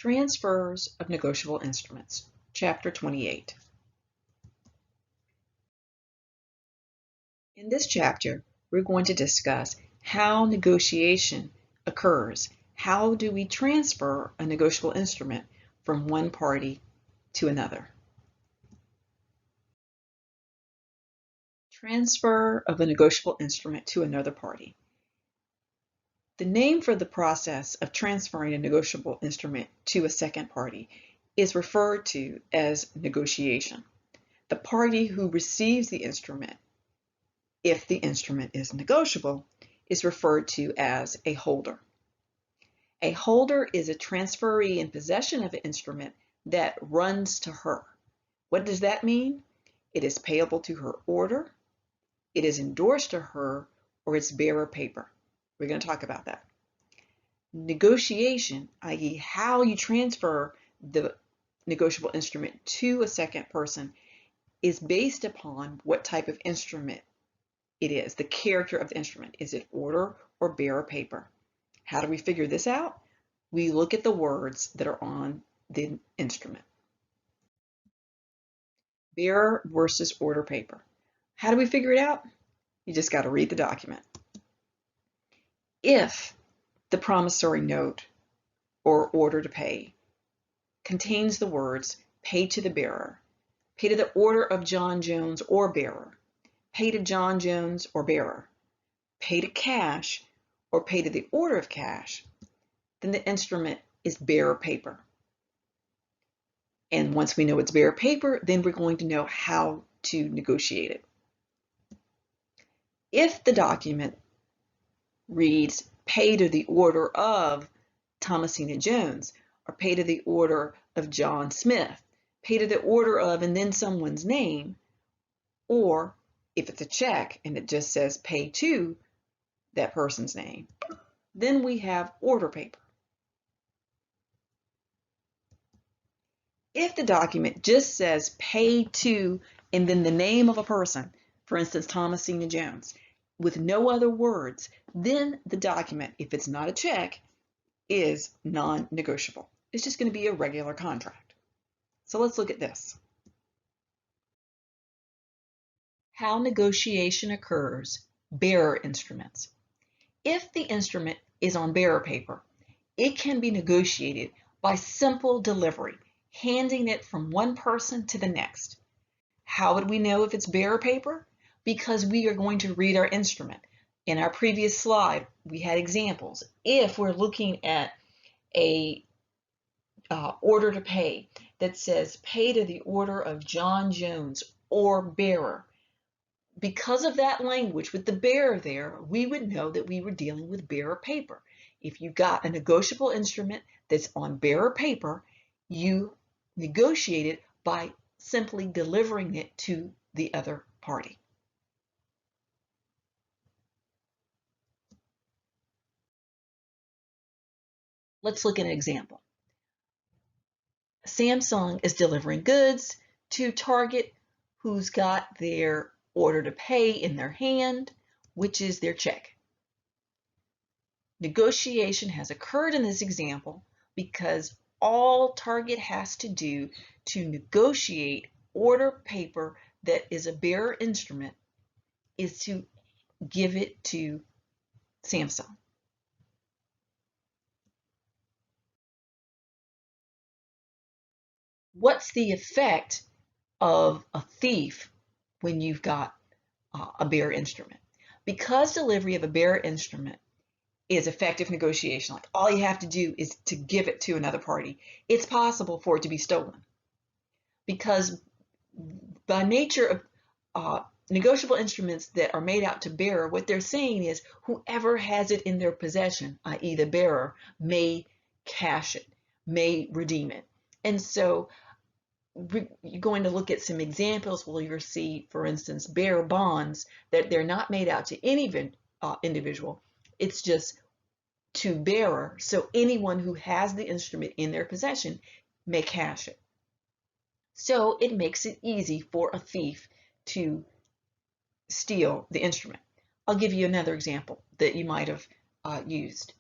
Transfers of Negotiable Instruments, Chapter 28. In this chapter, we're going to discuss how negotiation occurs. How do we transfer a negotiable instrument from one party to another? Transfer of a negotiable instrument to another party. The name for the process of transferring a negotiable instrument to a second party is referred to as negotiation. The party who receives the instrument, if the instrument is negotiable, is referred to as a holder. A holder is a transferee in possession of an instrument that runs to her. What does that mean? It is payable to her order, it is endorsed to her, or it's bearer paper. We're going to talk about that. Negotiation, i.e. how you transfer the negotiable instrument to a second person, is based upon what type of instrument it is, the character of the instrument. Is it order or bearer paper? How do we figure this out? We look at the words that are on the instrument. Bearer versus order paper. How do we figure it out? You just got to read the document. If the promissory note or order to pay contains the words pay to the bearer, pay to the order of John Jones or bearer, pay to John Jones or bearer, pay to cash, or pay to the order of cash, then the instrument is bearer paper. And once we know it's bearer paper, then we're going to know how to negotiate it. If the document reads pay to the order of Thomasina Jones, or pay to the order of John Smith, pay to the order of, and then someone's name, or if it's a check and it just says pay to that person's name, then we have order paper. If the document just says pay to and then the name of a person, for instance, Thomasina Jones, with no other words, then the document, if it's not a check, is non-negotiable. It's just going to be a regular contract. So let's look at this. How negotiation occurs, bearer instruments. If the instrument is on bearer paper, it can be negotiated by simple delivery, handing it from one person to the next. How would we know if it's bearer paper? Because we are going to read our instrument. In our previous slide, we had examples. If we're looking at a order to pay that says pay to the order of John Jones or bearer, because of that language with the bearer there, we would know that we were dealing with bearer paper. If you got a negotiable instrument that's on bearer paper, you negotiate it by simply delivering it to the other party. Let's look at an example. Samsung is delivering goods to Target, who's got their order to pay in their hand, which is their check. Negotiation has occurred in this example because all Target has to do to negotiate order paper that is a bearer instrument is to give it to Samsung. What's the effect of a thief when you've got a bearer instrument? Because delivery of a bearer instrument is effective negotiation, like all you have to do is to give it to another party, it's possible for it to be stolen. Because by nature of negotiable instruments that are made out to bearer, what they're saying is whoever has it in their possession, i.e. the bearer, may cash it, may redeem it. And so you're going to look at some examples where you'll see, for instance, bearer bonds that they're not made out to any individual. It's just to bearer, so anyone who has the instrument in their possession may cash it. So it makes it easy for a thief to steal the instrument. I'll give you another example that you might have used.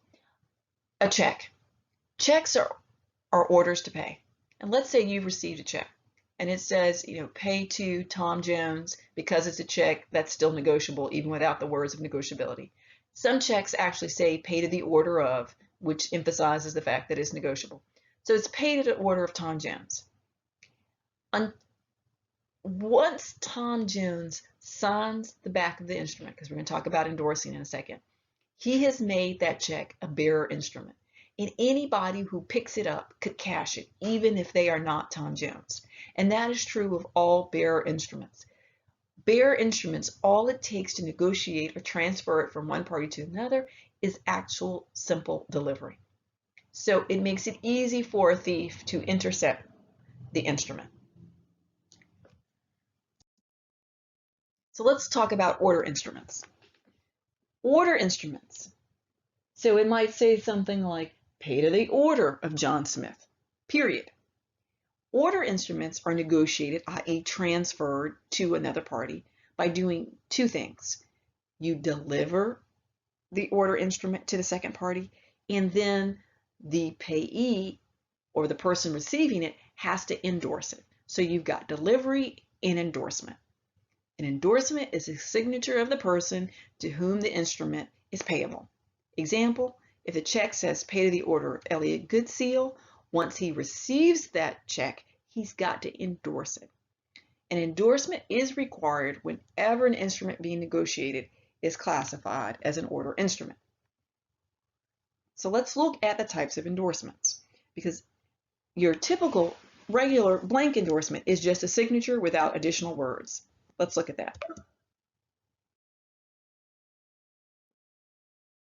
A check. Checks are orders to pay. And let's say you've received a check and it says, pay to Tom Jones. Because it's a check, that's still negotiable even without the words of negotiability. Some checks actually say pay to the order of, which emphasizes the fact that it's negotiable. So it's paid to the order of Tom Jones. Once Tom Jones signs the back of the instrument, because we're going to talk about endorsing in a second, he has made that check a bearer instrument. And anybody who picks it up could cash it, even if they are not Tom Jones. And that is true of all bearer instruments. Bearer instruments, all it takes to negotiate or transfer it from one party to another is actual simple delivery. So it makes it easy for a thief to intercept the instrument. So let's talk about order instruments. Order instruments. So it might say something like, pay to the order of John Smith, period. Order instruments are negotiated, i.e. transferred to another party, by doing two things. You deliver the order instrument to the second party, and then the payee, or the person receiving it, has to endorse it. So you've got delivery and endorsement. An endorsement is a signature of the person to whom the instrument is payable. Example, if a check says pay to the order of Elliot Goodseal, once he receives that check, he's got to endorse it. An endorsement is required whenever an instrument being negotiated is classified as an order instrument. So let's look at the types of endorsements, because your typical regular blank endorsement is just a signature without additional words. Let's look at that.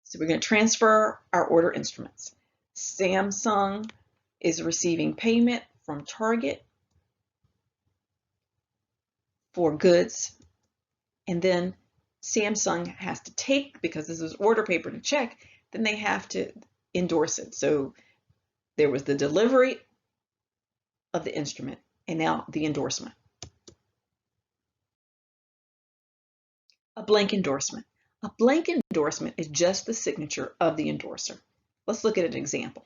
So we're going to transfer our order instruments. Samsung is receiving payment from Target for goods, and then Samsung has to take, because this is order paper to check, then they have to endorse it. So there was the delivery of the instrument and now the endorsement. A blank endorsement. A blank endorsement is just the signature of the endorser. Let's look at an example.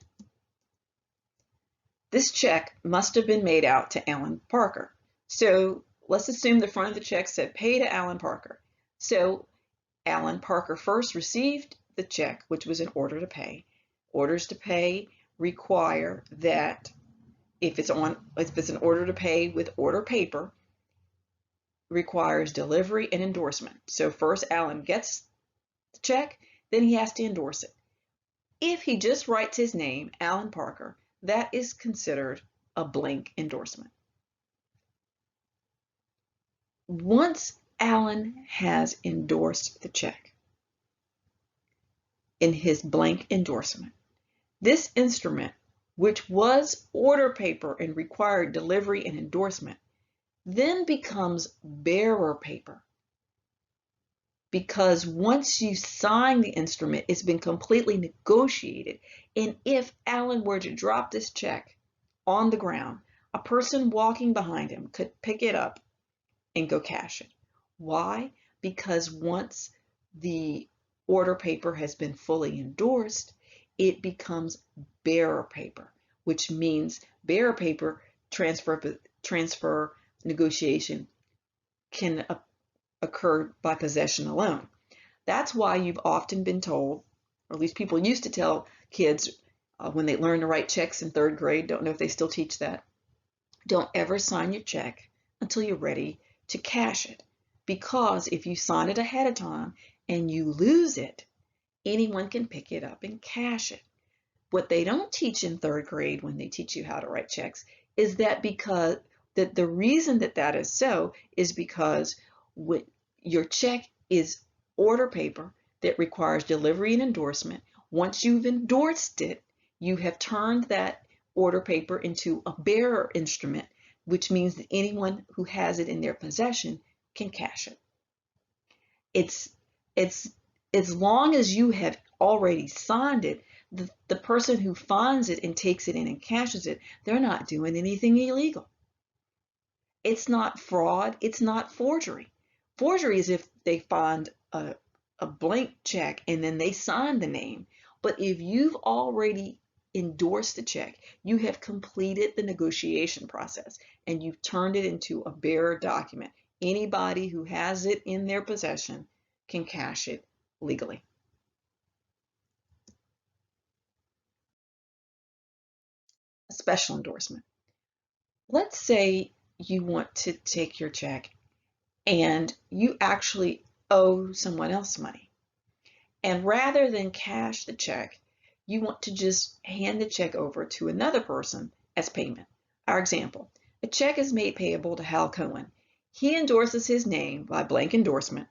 This check must have been made out to Alan Parker. So let's assume the front of the check said pay to Alan Parker. So Alan Parker first received the check, which was an order to pay. Orders to pay require that if it's an order to pay with order paper, requires delivery and endorsement. So first Alan gets the check, then he has to endorse it. If he just writes his name, Alan Parker, that is considered a blank endorsement. Once Alan has endorsed the check in his blank endorsement, this instrument, which was order paper and required delivery and endorsement, then becomes bearer paper. Because once you sign the instrument, it's been completely negotiated. And if Alan were to drop this check on the ground, a person walking behind him could pick it up and go cash it. Why? Because once the order paper has been fully endorsed, it becomes bearer paper, which means bearer paper transfer negotiation can occur by possession alone. That's why you've often been told, or at least people used to tell kids when they learn to write checks in 3rd grade, don't know if they still teach that, don't ever sign your check until you're ready to cash it. Because if you sign it ahead of time and you lose it, anyone can pick it up and cash it. What they don't teach in 3rd grade when they teach you how to write checks is that the reason that is so is because your check is order paper that requires delivery and endorsement. Once you've endorsed it, you have turned that order paper into a bearer instrument, which means that anyone who has it in their possession can cash it. It's as long as you have already signed it, the person who finds it and takes it in and cashes it, they're not doing anything illegal. It's not fraud, it's not forgery. Forgery is if they find a blank check and then they sign the name. But if you've already endorsed the check. You have completed the negotiation process and you've turned it into a bearer document. Anybody who has it in their possession can cash it legally. A special endorsement. Let's say you want to take your check and you actually owe someone else money. And rather than cash the check, you want to just hand the check over to another person as payment. Our example, a check is made payable to Hal Cohen. He endorses his name by blank endorsement.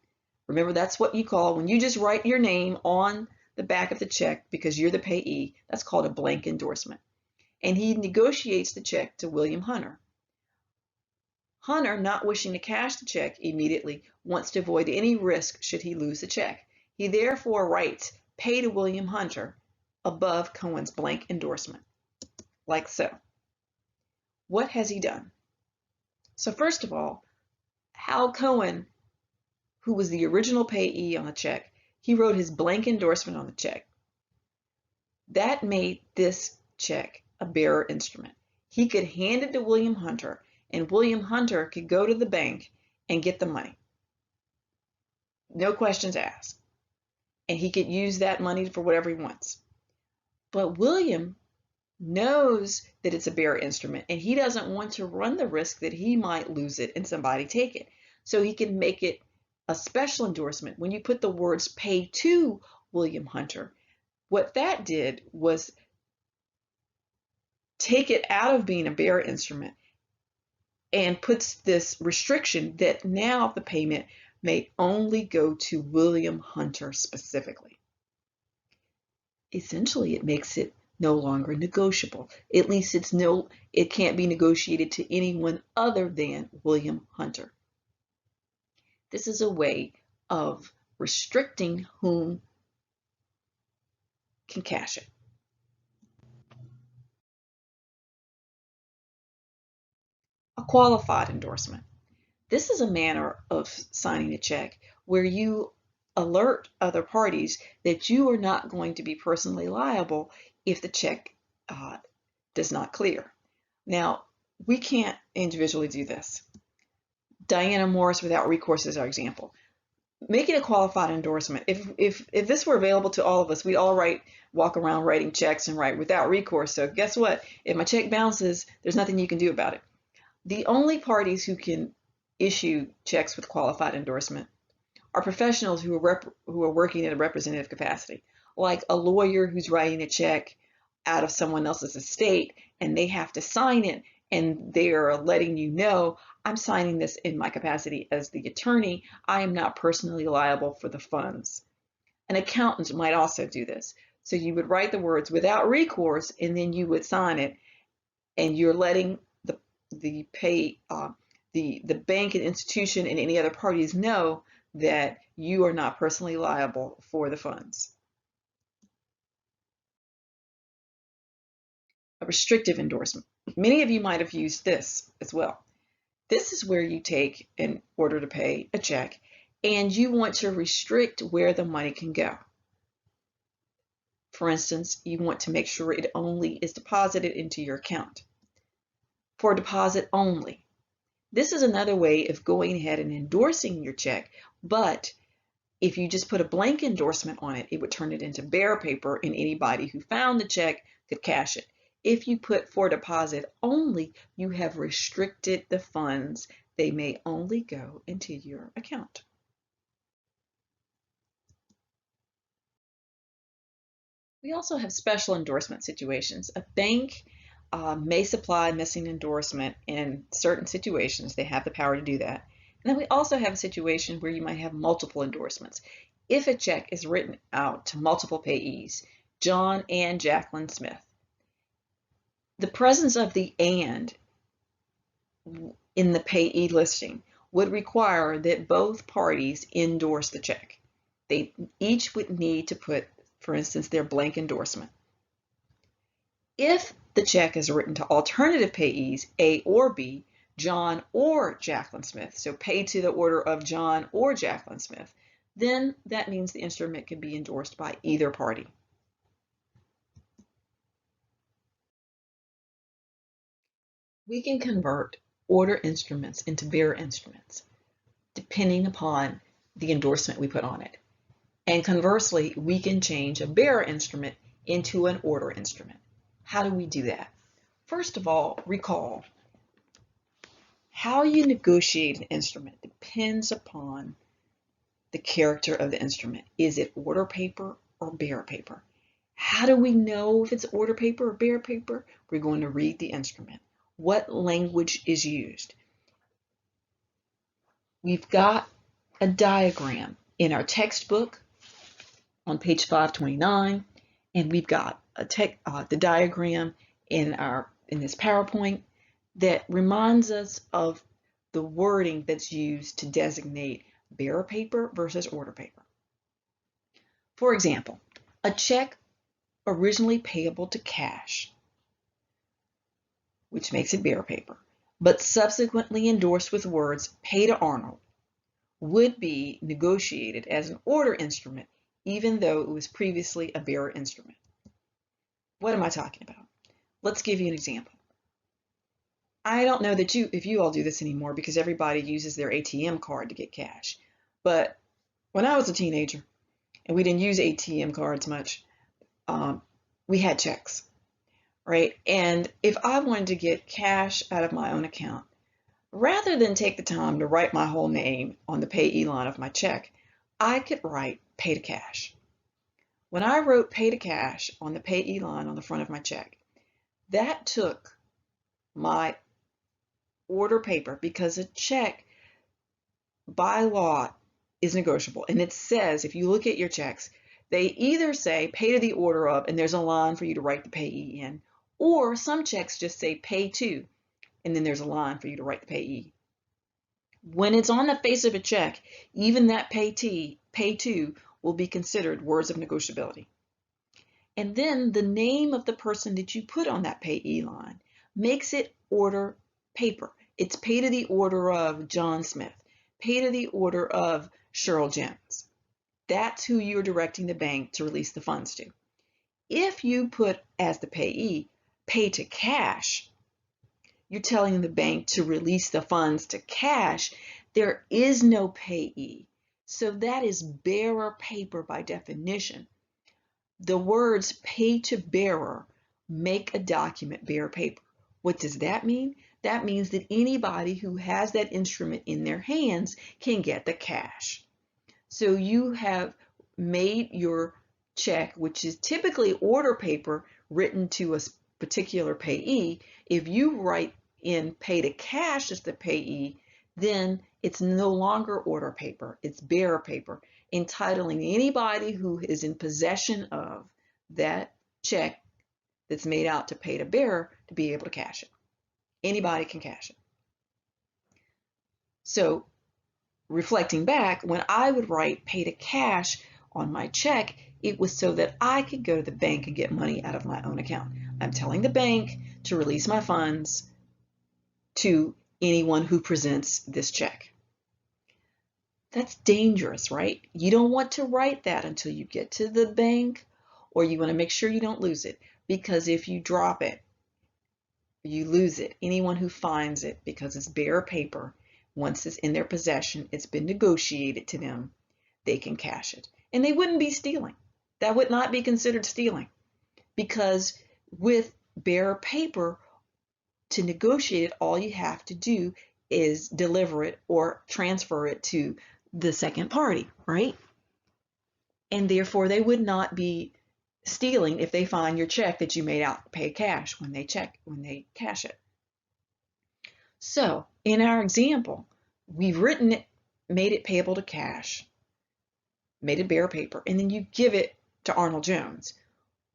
Remember, that's what you call when you just write your name on the back of the check because you're the payee. That's called a blank endorsement. And he negotiates the check to William Hunter. Hunter, not wishing to cash the check immediately, wants to avoid any risk should he lose the check. He therefore writes, "Pay to William Hunter," above Cohen's blank endorsement, like so. What has he done? So first of all, Hal Cohen, who was the original payee on the check, he wrote his blank endorsement on the check. That made this check a bearer instrument. He could hand it to William Hunter, and William Hunter could go to the bank and get the money. No questions asked. And he could use that money for whatever he wants. But William knows that it's a bearer instrument and he doesn't want to run the risk that he might lose it and somebody take it. So he can make it a special endorsement. When you put the words "pay to William Hunter," what that did was take it out of being a bearer instrument and puts this restriction that now the payment may only go to William Hunter specifically. Essentially, it makes it no longer negotiable. At least it can't be negotiated to anyone other than William Hunter. This is a way of restricting whom can cash it. A qualified endorsement. This is a manner of signing a check where you alert other parties that you are not going to be personally liable if the check does not clear. Now, we can't individually do this. Diana Morris without recourse is our example. Making a qualified endorsement. If this were available to all of us, we'd all walk around writing checks and write without recourse. So guess what? If my check bounces, there's nothing you can do about it. The only parties who can issue checks with qualified endorsement are professionals who are working in a representative capacity, like a lawyer who's writing a check out of someone else's estate and they have to sign it and they're letting you know, "I'm signing this in my capacity as the attorney. I am not personally liable for the funds." An accountant might also do this. So you would write the words "without recourse" and then you would sign it, and you're letting the bank and institution and any other parties know that you are not personally liable for the funds. A restrictive endorsement. Many of you might have used this as well. This is where you take, in order to pay a check, and you want to restrict where the money can go. For instance, you want to make sure it only is deposited into your account. For deposit only. This is another way of going ahead and endorsing your check, but if you just put a blank endorsement on it, it would turn it into bearer paper and anybody who found the check could cash it. If you put "for deposit only," you have restricted the funds. They may only go into your account. We also have special endorsement situations. A bank may supply missing endorsement in certain situations. They have the power to do that. And then we also have a situation where you might have multiple endorsements. If a check is written out to multiple payees, John and Jacqueline Smith, the presence of the "and" in the payee listing would require that both parties endorse the check. They each would need to put, for instance, their blank endorsement. If the check is written to alternative payees, A or B, John or Jacqueline Smith, so paid to the order of John or Jacqueline Smith, then that means the instrument can be endorsed by either party. We can convert order instruments into bearer instruments depending upon the endorsement we put on it. And conversely, we can change a bearer instrument into an order instrument. How do we do that? First of all, recall how you negotiate an instrument depends upon the character of the instrument. Is it order paper or bearer paper? How do we know if it's order paper or bearer paper? We're going to read the instrument. What language is used? We've got a diagram in our textbook on page 529, and we've got the diagram in this PowerPoint that reminds us of the wording that's used to designate bearer paper versus order paper. For example, a check originally payable to cash, which makes it bearer paper, but subsequently endorsed with words pay to Arnold, would be negotiated as an order instrument even though it was previously a bearer instrument. What am I talking about? Let's give you an example. I don't know that if you all do this anymore because everybody uses their ATM card to get cash. But when I was a teenager and we didn't use ATM cards much, we had checks, right? And if I wanted to get cash out of my own account, rather than take the time to write my whole name on the payee line of my check, I could write pay to cash. When I wrote pay to cash on the payee line on the front of my check, that took my order paper, because a check by law is negotiable. And it says, if you look at your checks, they either say pay to the order of, and there's a line for you to write the payee in, or some checks just say pay to, and then there's a line for you to write the payee. When it's on the face of a check, even that pay to will be considered words of negotiability. And then the name of the person that you put on that payee line makes it order paper. It's pay to the order of John Smith, pay to the order of Cheryl Jones. That's who you're directing the bank to release the funds to. If you put as the payee, pay to cash, you're telling the bank to release the funds to cash. There is no payee. So that is bearer paper by definition. The words pay to bearer make a document bearer paper. What does that mean? That means that anybody who has that instrument in their hands can get the cash. So you have made your check, which is typically order paper written to a particular payee. If you write in pay to cash as the payee, then it's no longer order paper, it's bearer paper, entitling anybody who is in possession of that check that's made out to pay to bearer to be able to cash it. Anybody can cash it. So reflecting back, when I would write pay to cash on my check, it was so that I could go to the bank and get money out of my own account. I'm telling the bank to release my funds to anyone who presents this check. That's dangerous, right? You don't want to write that until you get to the bank, or you want to make sure you don't lose it, because if you drop it, you lose it. Anyone who finds it, because it's bearer paper, once it's in their possession, it's been negotiated to them, they can cash it. And they wouldn't be stealing. That would not be considered stealing, because with bearer paper, to negotiate it, all you have to do is deliver it or transfer it to the second party, right? And therefore, they would not be stealing if they find your check that you made out pay cash when they cash it. So in our example, we've written it, made it payable to cash, made it bearer paper, and then you give it to Arnold Jones.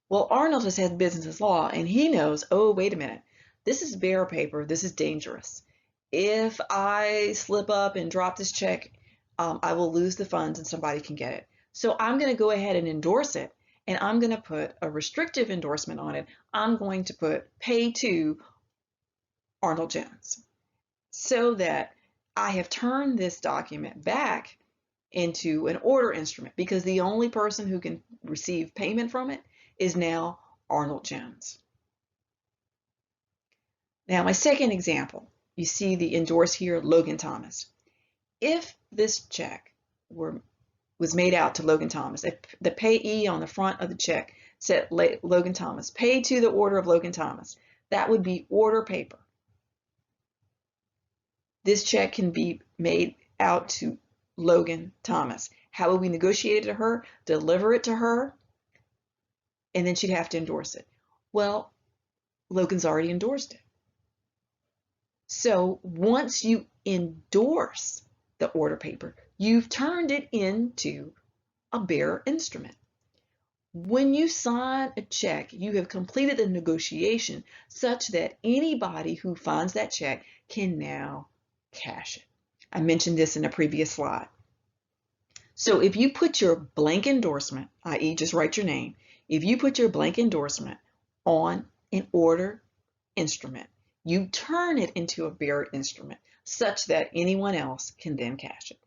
Well, Arnold has had business law, and he knows, oh, wait a minute, this is bearer paper, this is dangerous. If I slip up and drop this check, I will lose the funds and somebody can get it. So I'm going to go ahead and endorse it, and I'm going to put a restrictive endorsement on it. I'm going to put pay to Arnold Jones, so that I have turned this document back into an order instrument, because the only person who can receive payment from it is now Arnold Jones. Now, my second example, you see the endorse here, Logan Thomas. If this check was made out to Logan Thomas, if the payee on the front of the check said Logan Thomas, paid to the order of Logan Thomas, that would be order paper. This check can be made out to Logan Thomas. How would we negotiate it to her? Deliver it to her, and then she'd have to endorse it. Well, Logan's already endorsed it. So once you endorse the order paper, you've turned it into a bearer instrument. When you sign a check, you have completed the negotiation such that anybody who finds that check can now cash it. I mentioned this in a previous slide. So if you put your blank endorsement, i.e. just write your name, if you put your blank endorsement on an order instrument, you turn it into a bearer instrument such that anyone else can then cash it.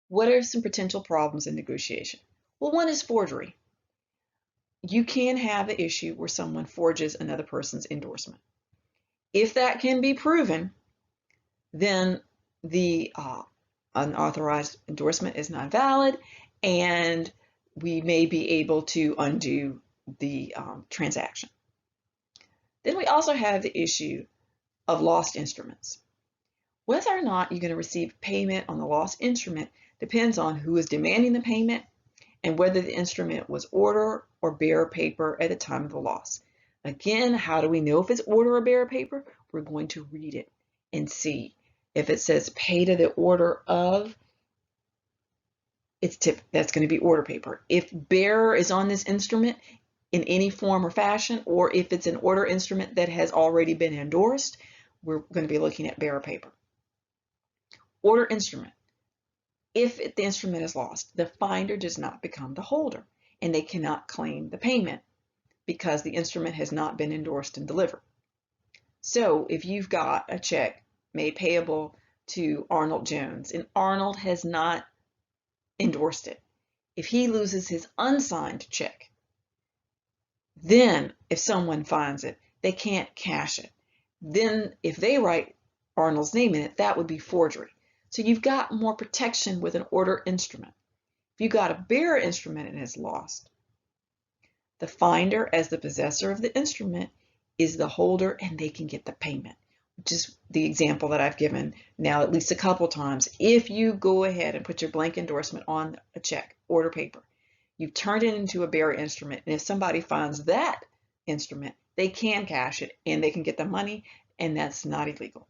What are some potential problems in negotiation? Well, one is forgery. You can have an issue where someone forges another person's endorsement. If that can be proven, then the unauthorized endorsement is not valid, and we may be able to undo the transaction. Then we also have the issue of lost instruments. Whether or not you're going to receive payment on the lost instrument depends on who is demanding the payment and whether the instrument was order or bearer paper at the time of the loss. Again, how do we know if it's order or bearer paper? We're going to read it and see. If it says pay to the order of, that's going to be order paper. If bearer is on this instrument in any form or fashion, or if it's an order instrument that has already been endorsed, we're going to be looking at bearer paper. Order instrument. If the instrument is lost, the finder does not become the holder, and they cannot claim the payment because the instrument has not been endorsed and delivered. So if you've got a check made payable to Arnold Jones, and Arnold has not endorsed it. If he loses his unsigned check, then if someone finds it, they can't cash it. Then if they write Arnold's name in it, that would be forgery. So you've got more protection with an order instrument. If you got a bearer instrument and it's lost, the finder, as the possessor of the instrument, is the holder, and they can get the payment, which is the example that I've given now at least a couple times. If you go ahead and put your blank endorsement on a check, order paper, you've turned it into a bearer instrument, and if somebody finds that instrument, they can cash it and they can get the money, and that's not illegal.